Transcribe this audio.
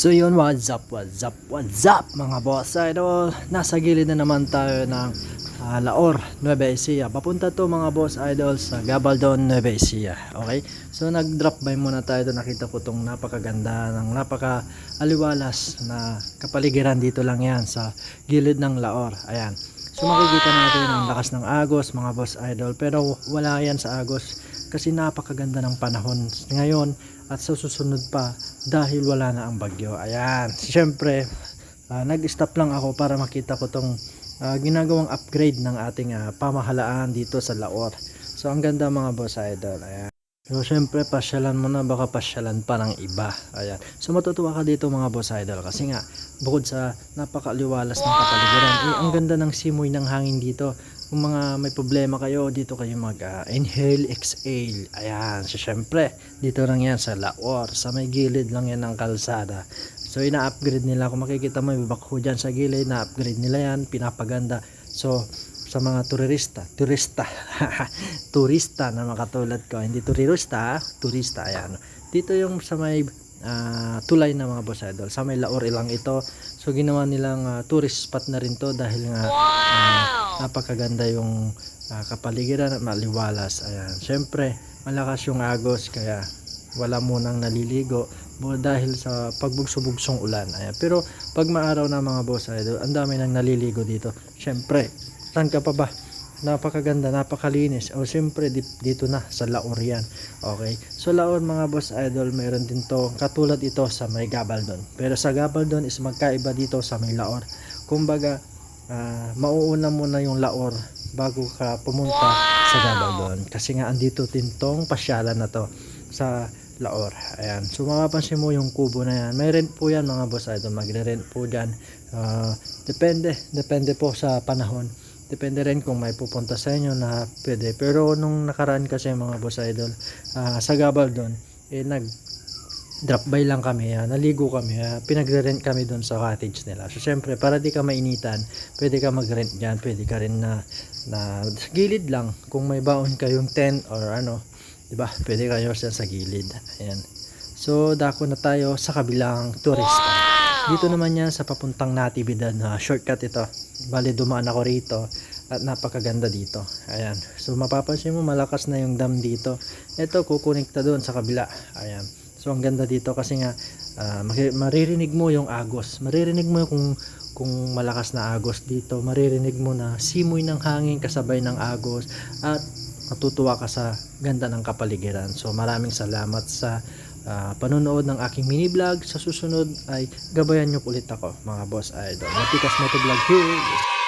So yun, what's up mga boss idol. Nasa gilid na naman tayo ng Laor, Nueva Ecija. Papunta to mga boss idol sa Gabaldon, Nueva Ecija. Okay, so nag drop by muna tayo doon. Nakita ko tong napakaganda ng napaka-aliwalas na kapaligiran. Dito lang yan sa gilid ng Laor. Ayan, so makikita natin ang lakas ng agos mga boss idol, pero wala yan sa agos kasi napakaganda ng panahon ngayon at sa susunod pa dahil wala na ang bagyo. Ayan, syempre nag-stop lang ako para makita ko tong ginagawang upgrade ng ating pamahalaan dito sa Laor. So ang ganda mga boss idol. Ayan, so syempre pasyalan mo na, baka pasyalan pa ng iba. Ayan, so matutuwa ka dito mga boss idol kasi nga bukod sa napakaliwalas ng kapaligiran, ang ganda ng simoy ng hangin dito. Kung mga may problema kayo, dito kayo mag inhale, exhale. Ayan, so syempre dito lang yan sa Laor, sa may gilid lang yan ng kalsada. So ina-upgrade nila, kung makikita mo may bakho dyan sa gilid, na-upgrade nila yan, pinapaganda. So sa mga turista turista na makatulad ko, hindi turista, ayan, dito yung sa may tulay na mga boss idol, sa may Laor ilang ito. So ginawa nilang tourist spot na rin to dahil nga napakaganda yung kapaligiran at maliwalas. Ayan, syempre malakas yung agos kaya wala munang naliligo dahil sa pagbugso-bugsong ulan. Ayan, pero pag maaraw na mga boss idol, ang dami nang naliligo dito. Syempre saan ka pa ba? Napakaganda, napakalinis. O syempre dito na sa Laor yan. Okay, so Laor mga boss idol, mayroon din to katulad ito sa may Gabaldon, pero sa Gabaldon is magkaiba dito sa may Laor. Kumbaga mauuna muna yung Laor bago ka pumunta sa Gabaldon kasi nga andito din tong pasyalan na to sa Laor. Ayan, so mapapansin mo yung kubo na yan, may rent po yan mga boss idol, magre-rent po dyan. Depende po sa panahon. Depende rin kung may pupunta sa inyo na pwede. Pero nung nakaraan kasi mga boss idol, sa Gabaldon, nag drop by lang kami, naligo kami, pinagre-rent kami doon sa cottage nila. So syempre para di ka mainitan, pwede ka mag-rent dyan, pwede ka rin na sa gilid lang, kung may baon kayong tent or ano, diba, pwede kayo sa gilid. Ayan, so dako na tayo sa kabilang turista. Dito naman yan sa papuntang Natividad, shortcut ito. Bali dumaan ako rito at napakaganda dito. Ayan, so mapapansin mo malakas na yung dam dito. Ito kukonekta doon sa kabila. Ayan, so ang ganda dito kasi nga maririnig mo yung agos. Maririnig mo kung malakas na agos dito. Maririnig mo na simoy ng hangin kasabay ng agos at matutuwa ka sa ganda ng kapaligiran. So maraming salamat sa panonood ng aking mini vlog. Sa susunod ay gabayan nyo ulit ako mga boss idol. Matikas Moto Vlog here.